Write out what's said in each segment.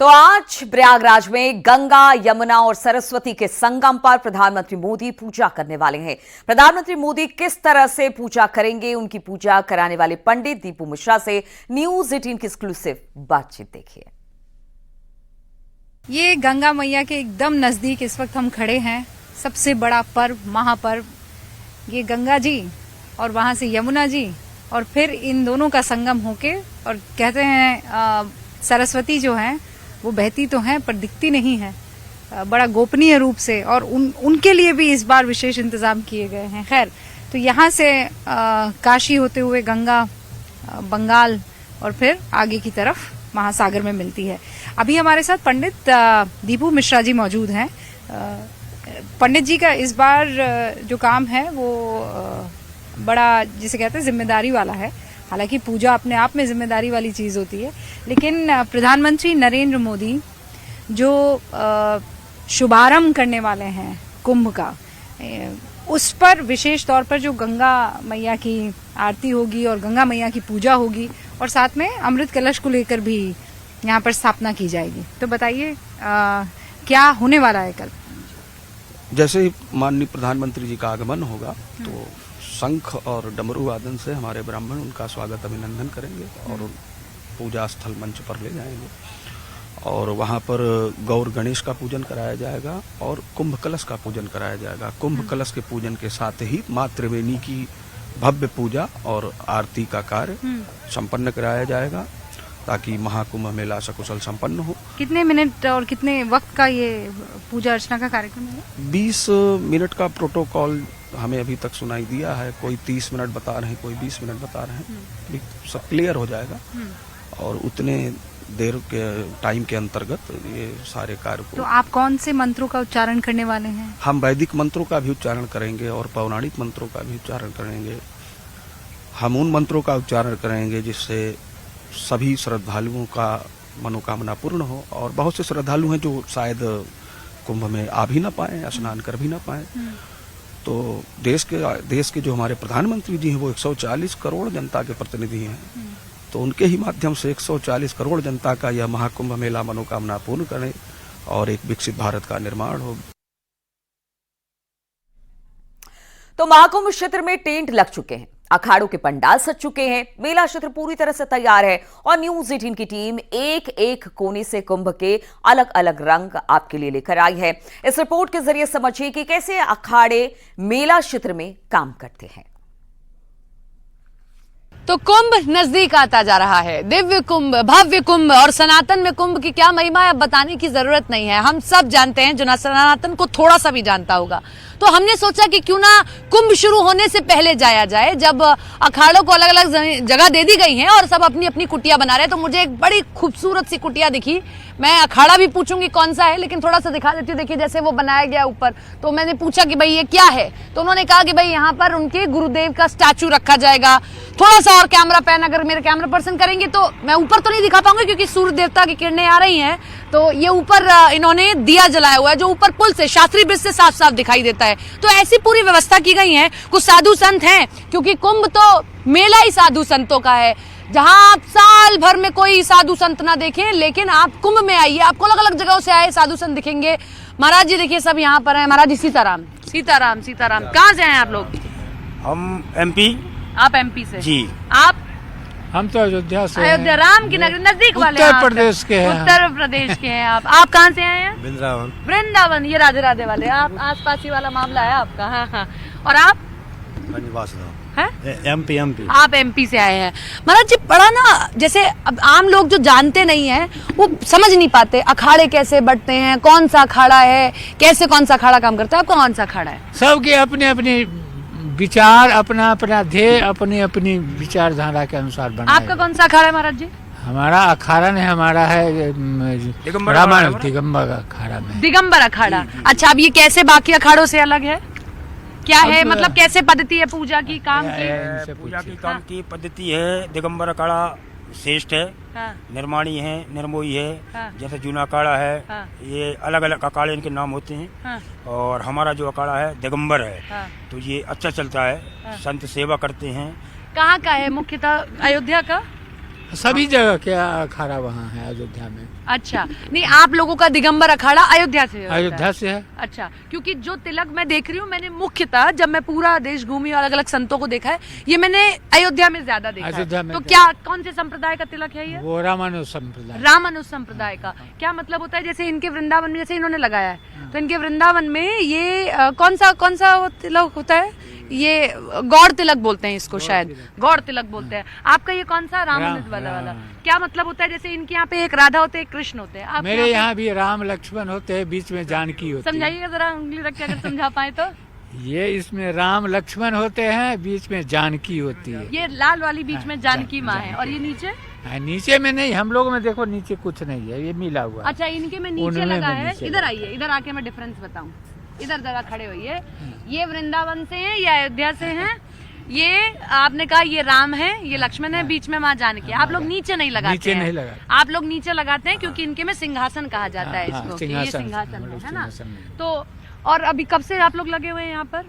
तो आज प्रयागराज में गंगा, यमुना और सरस्वती के संगम पर प्रधानमंत्री मोदी पूजा करने वाले हैं। प्रधानमंत्री मोदी किस तरह से पूजा करेंगे, उनकी पूजा कराने वाले पंडित दीपू मिश्रा से न्यूज 18 की एक्सक्लूसिव बातचीत देखिए। ये गंगा मैया के एकदम नजदीक इस वक्त हम खड़े हैं। सबसे बड़ा पर्व, महापर्व, ये गंगा जी और वहां से यमुना जी और फिर इन दोनों का संगम होके, और कहते हैं सरस्वती जो है वो बहती तो है पर दिखती नहीं है, बड़ा गोपनीय रूप से, और उनके लिए भी इस बार विशेष इंतजाम किए गए हैं। खैर, तो यहाँ से काशी होते हुए गंगा बंगाल और फिर आगे की तरफ महासागर में मिलती है। अभी हमारे साथ पंडित दीपू मिश्रा जी मौजूद हैं। पंडित जी का इस बार जो काम है वो बड़ा, जिसे कहते हैं, जिम्मेदारी वाला है। हालांकि पूजा अपने आप में जिम्मेदारी वाली चीज होती है, लेकिन प्रधानमंत्री नरेंद्र मोदी जो शुभारंभ करने वाले हैं कुंभ का, उस पर विशेष तौर पर जो गंगा मैया की आरती होगी और गंगा मैया की पूजा होगी, और साथ में अमृत कलश को लेकर भी यहाँ पर स्थापना की जाएगी। तो बताइए क्या होने वाला है कल? जैसे ही माननीय प्रधानमंत्री जी का आगमन होगा तो शंख और डमरू वादन से हमारे ब्राह्मण उनका स्वागत अभिनंदन करेंगे और पूजा स्थल मंच पर ले जाएंगे, और वहां पर गौर गणेश का पूजन कराया जाएगा और कुंभ कलश का पूजन कराया जाएगा। कुंभ कलश के पूजन के साथ ही माँ त्रिवेणी की भव्य पूजा और आरती का कार्य संपन्न कराया जाएगा ताकि महाकुंभ मेला सकुशल संपन्न हो। कितने मिनट और कितने वक्त का ये पूजा अर्चना का कार्यक्रम है? 20 मिनट का प्रोटोकॉल हमें अभी तक सुनाई दिया है। कोई 30 मिनट बता रहे हैं, कोई 20 मिनट बता रहे हैं। सब क्लियर हो जाएगा और उतने देर के टाइम के अंतर्गत ये सारे कार्य को। तो आप कौन से मंत्रों का उच्चारण करने वाले हैं? हम वैदिक मंत्रों का भी उच्चारण करेंगे और पौराणिक मंत्रों का भी उच्चारण करेंगे। हम उन मंत्रों का उच्चारण करेंगे जिससे सभी श्रद्धालुओं का मनोकामना पूर्ण हो, और बहुत से श्रद्धालु हैं जो शायद कुंभ में आ भी ना पाए, स्नान कर भी ना पाए। तो देश के जो हमारे प्रधानमंत्री जी हैं वो 140 करोड़ जनता के प्रतिनिधि हैं, तो उनके ही माध्यम से 140 करोड़ जनता का यह महाकुंभ मेला मनोकामना पूर्ण करें और एक विकसित भारत का निर्माण हो। तो महाकुंभ क्षेत्र में टेंट लग चुके हैं, अखाड़ों के पंडाल सज चुके हैं, मेला क्षेत्र पूरी तरह से तैयार है और न्यूज 18 की टीम एक एक कोने से कुंभ के अलग अलग रंग आपके लिए लेकर आई है। इस रिपोर्ट के जरिए समझिए कि कैसे अखाड़े मेला क्षेत्र में काम करते हैं। तो कुंभ नजदीक आता जा रहा है। दिव्य कुंभ, भव्य कुंभ और सनातन में कुंभ की क्या महिमा है अब बताने की जरूरत नहीं है, हम सब जानते हैं। जो ना सनातन को थोड़ा सा भी जानता होगा, तो हमने सोचा कि क्यों ना कुंभ शुरू होने से पहले जाया जाए। जब अखाड़ों को अलग अलग जगह दे दी गई है और सब अपनी अपनी कुटिया बना रहे हैं, तो मुझे एक बड़ी खूबसूरत सी कुटिया दिखी। मैं अखाड़ा भी पूछूंगी कौन सा है, लेकिन थोड़ा सा दिखा देती हूँ। देखिए जैसे वो बनाया गया ऊपर, तो मैंने पूछा कि भाई ये क्या है, तो उन्होंने कहा कि भाई यहाँ पर उनके गुरुदेव का स्टैचू रखा जाएगा। थोड़ा सा और कैमरा पैन अगर मेरे कैमरा पर्सन करेंगे तो मैं ऊपर तो नहीं दिखा पाऊंगी क्योंकि सूर्य देवता की किरणें आ रही हैं। तो ये ऊपर इन्होंने दिया जलाया हुआ है जो ऊपर पुल से, शास्त्री ब्रिज से साफ साफ दिखाई देता है। तो ऐसी पूरी व्यवस्था की गई है। कुछ साधु संत हैं, क्योंकि कुंभ तो मेला ही साधु संतों का है। जहां आप साल भर में कोई साधु संत ना देखें, लेकिन आप कुंभ में आइए, आपको अलग अलग जगहों से आए साधु संत दिखेंगे। महाराज जी देखिए सब यहाँ पर हैं। महाराज जी सीताराम। सीताराम सीताराम। कहाँ से आए आप लोग? हम एमपी। आप एमपी से जी। आप? हम तो अयोध्या से। अयोध्या, राम की नगरी, नजदीक वाले। उत्तर प्रदेश के हैं। उत्तर प्रदेश के हैं आप कहाँ से आए हैं? वृंदावन। वृंदावन, ये राधे राधे वाले। आप आसपास ही वाला मामला है आपका। हाँ हाँ। और आप? एमपी। आप एमपी से आए हैं। महाराज जी, बड़ा ना, जैसे अब आम लोग जो जानते नहीं है वो समझ नहीं पाते अखाड़े कैसे बढ़ते हैं, कौन सा अखाड़ा है, कैसे कौन सा अखाड़ा काम करता है। आपका कौन सा अखाड़ा है? सबके अपने अपने विचार, अपना अपना ध्येय, अपनी अपनी विचारधारा के अनुसार बना। आपका कौन सा अखाड़ा है महाराज जी? हमारा अखाड़ा नहीं, हमारा है रामायण दिगंबर अखाड़ा में। दिगंबर अखाड़ा। अच्छा, अब ये कैसे बाकी अखाड़ों से अलग है? क्या है, मतलब कैसे पद्धति है पूजा की, काम की? पूजा की काम की पद्धति है। दिगंबर अखाड़ा श्रेष्ठ है। हाँ। निर्माणी है, निर्मोही है। हाँ। जैसे जूना अखाड़ा है। हाँ। ये अलग अलग अखाड़े इनके नाम होते हैं। हाँ। और हमारा जो अखाड़ा है दिगंबर है। हाँ। तो ये अच्छा चलता है। हाँ। संत सेवा करते हैं। कहाँ का है मुख्यतः? अयोध्या का? सभी जगह के अखाड़ा वहाँ है अयोध्या में। अच्छा, नहीं आप लोगों का दिगंबर अखाड़ा अयोध्या से होता है? अयोध्या से है। अच्छा, क्योंकि जो तिलक मैं देख रही हूँ, मैंने मुख्यतः जब मैं पूरा देश घूमी और अलग अलग संतों को देखा है, ये मैंने अयोध्या में ज्यादा देखा अयोध्या है। में तो क्या कौन से संप्रदाय का तिलक है ये? वो रामानुज संप्रदाय। रामानुज संप्रदाय का। क्या मतलब होता है? जैसे इनके वृंदावन में, जैसे इन्होंने लगाया है, तो इनके वृंदावन में ये कौन सा वो तिलक होता है? ये गौड़ तिलक बोलते हैं इसको, शायद गौड़ तिलक बोलते हैं। आपका ये कौन सा? रामानुज वाला। क्या मतलब होता है? जैसे इनके यहाँ पे एक राधा होते हैं, एक कृष्ण होते हैं। मेरे यहाँ भी राम लक्ष्मण होते हैं, बीच में जानकी होती है। समझाइएगा जरा, उंगली रख के अगर समझा पाए तो। ये इसमें राम लक्ष्मण होते हैं, बीच में जानकी होती है। ये लाल वाली बीच में जानकी माँ है, और ये नीचे? नीचे में नहीं, हम लोग में देखो नीचे कुछ नहीं है, ये मिला हुआ। अच्छा, इनके में नीचे लगा है। इधर आइए, इधर आके मैं डिफरेंस बताऊं। इधर जगह खड़े होइए। ये वृंदावन से हैं, ये अयोध्या से हैं। ये आपने कहा ये राम है, ये लक्ष्मण है, बीच में माँ जानकी। आप लोग नीचे नहीं लगाते? नीचे नहीं लगा। आप लोग नीचे लगाते हैं क्योंकि इनके में सिंहासन कहा जाता है इसको, कि ये सिंहासन है ना। तो और अभी कब से आप लोग लगे हुए हैं यहाँ पर?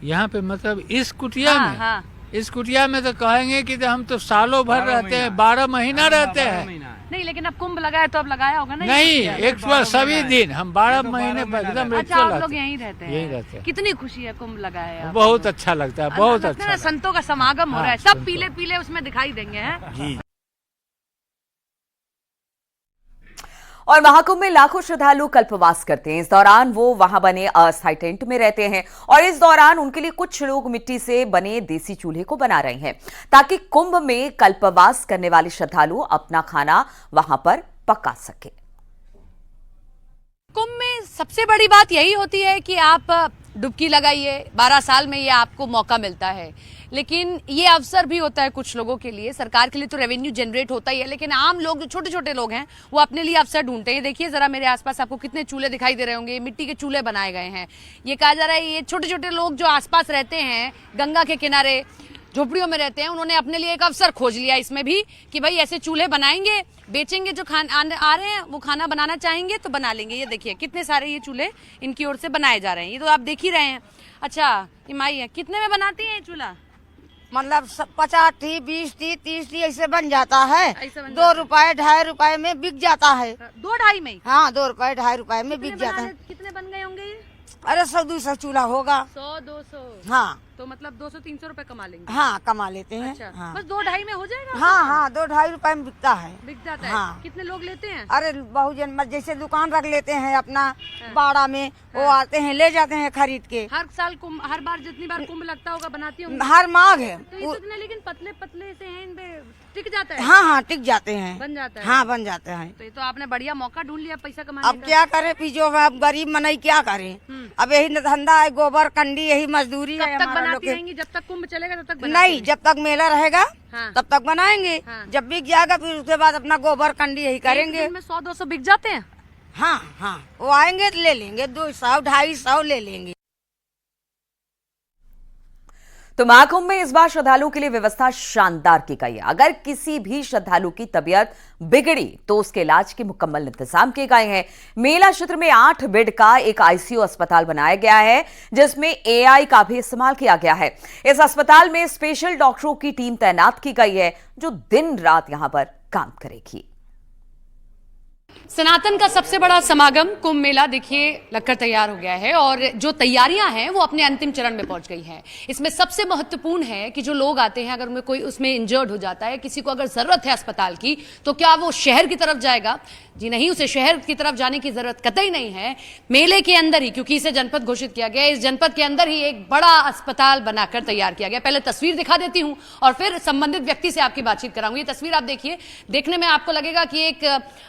यहाँ पे मतलब इस कुटिया में? हाँ। इस कुटिया में तो कहेंगे कि हम तो सालों भर रहते हैं, 12 महीना रहते हैं। नहीं, लेकिन अब कुंभ लगाया तो अब लगाया होगा ना? नहीं, एक सभी दिन हम 12 महीने एकदम। अच्छा, आप लोग यहीं रहते हैं? यहीं रहते हैं। कितनी खुशी है कुंभ लगाया है? बहुत अच्छा लगता है, बहुत लगता है अच्छा। ना, संतों का समागम हो रहा है, सब पीले पीले उसमें दिखाई देंगे हैं। जी। और महाकुंभ में लाखों श्रद्धालु कल्पवास करते हैं। इस दौरान वो वहां बने अस्थायी टेंट में रहते हैं और इस दौरान उनके लिए कुछ लोग मिट्टी से बने देसी चूल्हे को बना रहे हैं ताकि कुंभ में कल्पवास करने वाले श्रद्धालु अपना खाना वहां पर पका सके। कुंभ में सबसे बड़ी बात यही होती है कि आप डुबकी लगाइए, 12 साल में ये आपको मौका मिलता है। लेकिन ये अवसर भी होता है कुछ लोगों के लिए। सरकार के लिए तो रेवेन्यू जनरेट होता ही है, लेकिन आम लोग जो छोटे छोटे लोग हैं वो अपने लिए अवसर ढूंढते हैं। देखिए जरा मेरे आसपास आपको कितने चूल्हे दिखाई दे रहे होंगे, मिट्टी के चूल्हे बनाए गए हैं। ये कहा जा रहा है ये छोटे छोटे लोग जो आसपास रहते हैं, गंगा के किनारे झोपड़ियों में रहते हैं, उन्होंने अपने लिए एक अवसर खोज लिया इसमें भी कि भाई ऐसे चूल्हे बनाएंगे, बेचेंगे। जो आ रहे हैं वो खाना बनाना चाहेंगे तो बना लेंगे। ये देखिए कितने सारे ये चूल्हे इनकी ओर से बनाए जा रहे हैं, ये तो आप देख ही रहे हैं। अच्छा इमाई है, कितने में बनाती है ये चूल्हा? मतलब 50 टी 20 टी 30 टी ऐसे बन जाता है। 2 रुपए 2.5 रुपए में बिक जाता है। 2-2.5 में? हाँ, 2 रुपए 2.5 रुपए में बिक जाता है। कितने बन गए होंगे ये? अरे 100-200 चूल्हा होगा। 100-200? हाँ, तो मतलब 200-300 रुपए कमा लेंगे? हाँ कमा लेते हैं। अच्छा, हाँ। बस 2-2.5 में हो जाएगा? हाँ 2-2.5 रुपए में बिकता है। बिक जाता है? हाँ। कितने लोग लेते हैं? अरे बहुजन जैसे दुकान रख लेते हैं अपना बाड़ा में, वो आते हैं ले जाते हैं खरीद के। हर साल कुंभ, हर बार जितनी बार कुंभ लगता होगा बनाती होंगी? हर माघ है। तो ये कितने, लेकिन पतले पतले से हैं, इन पे टिक जाता है? हाँ टिक जाते हैं, बन जाता है? हाँ बन जाते हैं। तो ये तो आपने बढ़िया मौका ढूंढ लिया पैसा कमाने अब क्या करे पीछो, अब गरीब मनई क्या करे। अब यही धंधा है, गोबर कंडी यही मजदूरी है कब तक हमारा लोग बनाती के। रहेंगी? जब तक कुंभ चलेगा तब तक बनाती नहीं, रहेंगी? जब तक मेला रहेगा हाँ। तब तक बनाएंगे। हाँ। जब बिक जाएगा फिर उसके बाद अपना गोबर कंडी यही करेंगे। एक दिन में 100-200 बिक जाते हैं? हाँ हाँ, वो आएंगे तो ले लेंगे, 200-250 ले लेंगे। तो महाकुंभ में इस बार श्रद्धालुओं के लिए व्यवस्था शानदार की गई है। अगर किसी भी श्रद्धालु की तबीयत बिगड़ी तो उसके इलाज के मुकम्मल इंतजाम किए गए हैं। मेला क्षेत्र में 8 बेड का एक आईसीयू अस्पताल बनाया गया है जिसमें एआई का भी इस्तेमाल किया गया है। इस अस्पताल में स्पेशल डॉक्टरों की टीम तैनात की गई है जो दिन रात यहां पर काम करेगी। सनातन का सबसे बड़ा समागम कुंभ मेला देखिए लगकर तैयार हो गया है और जो तैयारियां हैं वो अपने अंतिम चरण में पहुंच गई हैं। इसमें सबसे महत्वपूर्ण है कि जो लोग आते हैं, अगर उनमें कोई उसमें इंजर्ड हो जाता है, किसी को अगर जरूरत है अस्पताल की, तो क्या वो शहर की तरफ जाएगा? जी नहीं, उसे शहर की तरफ जाने की जरूरत कतई नहीं है। मेले के अंदर ही, क्योंकि इसे जनपद घोषित किया गया, इस जनपद के अंदर ही एक बड़ा अस्पताल बनाकर तैयार किया गया। पहले तस्वीर दिखा देती हूं और फिर संबंधित व्यक्ति से आपकी बातचीत कराऊंगी। ये तस्वीर आप देखिए, देखने में आपको लगेगा कि एक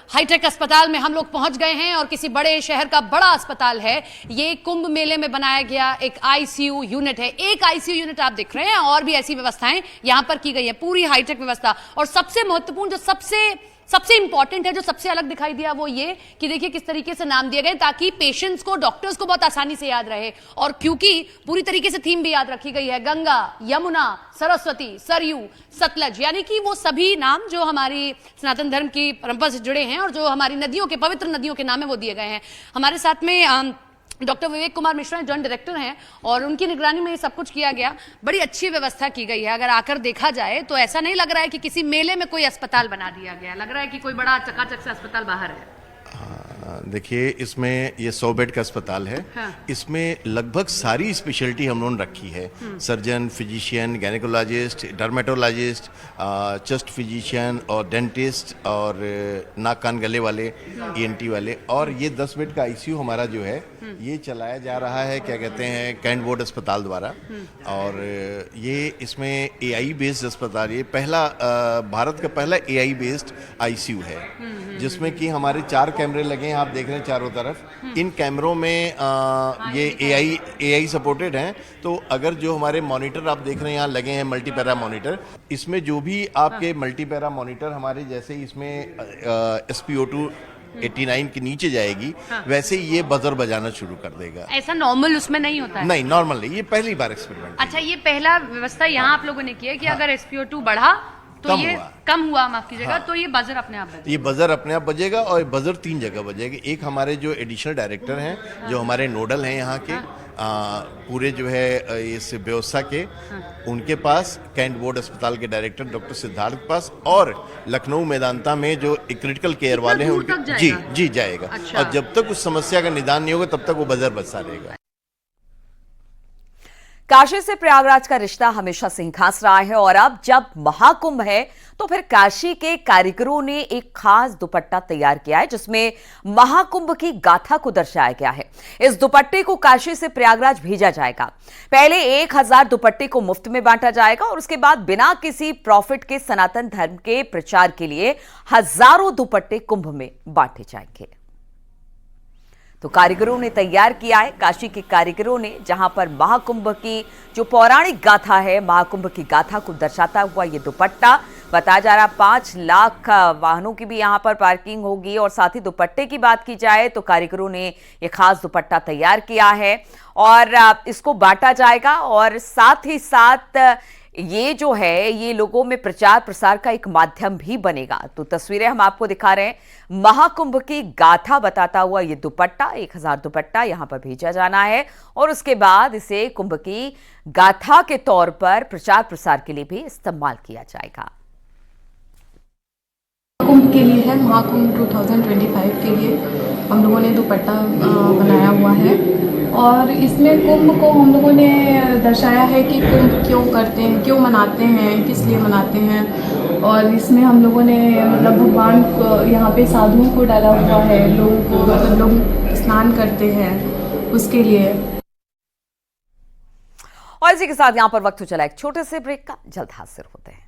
हाईटेक अस्पताल में हम लोग पहुंच गए हैं और किसी बड़े शहर का बड़ा अस्पताल है। ये कुंभ मेले में बनाया गया एक आईसीयू यूनिट है। एक आईसीयू यूनिट आप देख रहे हैं और भी ऐसी व्यवस्थाएं यहां पर की गई है, पूरी हाईटेक व्यवस्था। और सबसे महत्वपूर्ण, जो सबसे इंपॉर्टेंट है, जो सबसे अलग दिखाई दिया, वो ये कि देखिए किस तरीके से नाम दिए गए ताकि पेशेंट्स को, डॉक्टर्स को बहुत आसानी से याद रहे। और क्योंकि पूरी तरीके से थीम भी याद रखी गई है, गंगा, यमुना, सरस्वती, सरयू, सतलज, यानी कि वो सभी नाम जो हमारी सनातन धर्म की परंपरा से जुड़े हैं और जो हमारी नदियों के, पवित्र नदियों के नाम है, वो दिए गए हैं। हमारे साथ में doctor Vivek Kumar Mishra joint director हैं और उनकी निगरानी में ये सब कुछ किया गया। बड़ी अच्छी व्यवस्था की गई है। अगर आकर देखा जाए तो ऐसा नहीं लग रहा है कि किसी मेले में कोई अस्पताल बना दिया गया, लग रहा है कि कोई बड़ा चकाचक से अस्पताल बाहर है। देखिए, इसमें ये 100 बेड का अस्पताल है। हाँ। इसमें लगभग सारी स्पेशलिटी हम लोगों ने रखी है। Surgeon, physician, gynaecologist, dermatologist, chest physician और डेंटिस्ट और नाक कान गले वाले, ENT वाले। और ये 10 बेड का ICU हमारा जो है ये चलाया जा रहा है, क्या कहते हैं, कैंट बोर्ड अस्पताल द्वारा। और ये इसमें AI बेस्ड अस्पताल, ये पहला भारत का पहला AI बेस्ड ICU है, जिसमें कि हमारे 4 कैमरे लगे हैं, आप देख रहे हैं चारों तरफ। इन कैमरों में ये AI सपोर्टेड हैं। तो अगर जो हमारे मॉनिटर आप देख रहे हैं यहाँ लगे हैं, मल्टीपैरा मॉनिटर, इसमें जो भी आपके मल्टीपैरा मॉनिटर हमारे जैसे इसमें SpO2 89 के नीचे जाएगी, वैसे ही ये बजर बजाना शुरू कर देगा। ऐसा नॉर्मल उसमें नहीं होता है? नहीं, नॉर्मल नहीं, ये पहली बार एक्सपेरिमेंट। अच्छा, ये पहला व्यवस्था यहाँ आप लोगों ने की है कि अगर SpO2 बढ़ा तो कम ये हुआ। कम हुआ, माफ कीजिएगा, हाँ। तो ये बजर अपने आप बजेगा। ये बजर अपने आप बजेगा और बजर 3 जगह बजेगा। एक हमारे जो एडिशनल डायरेक्टर हैं, जो हमारे नोडल हैं यहाँ के, पूरे जो है इस व्यवस्था के, उनके पास, कैंट बोर्ड अस्पताल के डायरेक्टर डॉक्टर सिद्धार्थ के पास, और लखनऊ मेदांता में जो क्रिटिकल केयर वाले हैं उनके, जी जाएगा। अच्छा। और जब तक उस समस्या का निदान नहीं होगा तब तक वो बजर बजता रहेगा। काशी से प्रयागराज का रिश्ता हमेशा से ही खास रहा है और अब जब महाकुंभ है तो फिर काशी के कारीगरों ने एक खास दुपट्टा तैयार किया है जिसमें महाकुंभ की गाथा को दर्शाया गया है। इस दुपट्टे को काशी से प्रयागराज भेजा जाएगा। पहले 1000 दुपट्टे को मुफ्त में बांटा जाएगा और उसके बाद बिना किसी प्रॉफिट के सनातन धर्म के प्रचार के लिए हजारों दुपट्टे कुंभ में बांटे जाएंगे। तो कारीगरों ने तैयार किया है, काशी के कारीगरों ने, जहां पर महाकुंभ की जो पौराणिक गाथा है, महाकुंभ की गाथा को दर्शाता हुआ ये दुपट्टा बताया जा रहा। 5 लाख वाहनों की भी यहां पर पार्किंग होगी। और साथ ही दुपट्टे की बात की जाए तो कारीगरों ने ये खास दुपट्टा तैयार किया है और इसको बांटा जाएगा। और साथ ही साथ ये जो है ये लोगों में प्रचार प्रसार का एक माध्यम भी बनेगा। तो तस्वीरें हम आपको दिखा रहे हैं, महाकुंभ की गाथा बताता हुआ ये दुपट्टा, 1000 दुपट्टा यहां पर भेजा जाना है और उसके बाद इसे कुंभ की गाथा के तौर पर प्रचार प्रसार के लिए भी इस्तेमाल किया जाएगा। कुंभ के लिए है, महाकुंभ 2025 के लिए हम लोगों ने दुपट्टा बनाया हुआ है और इसमें कुंभ को हम लोगों ने दर्शाया है कि कुंभ क्यों करते हैं, क्यों मनाते हैं, किस लिए मनाते हैं। और इसमें हम लोगों ने मतलब भगवान को, यहाँ पे साधुओं को डाला हुआ है, लोगों को, मतलब लोग स्नान करते हैं उसके लिए। और इसी के साथ यहाँ पर वक्त हो चला एक छोटे से ब्रेक का, जल्द हाजिर होते हैं।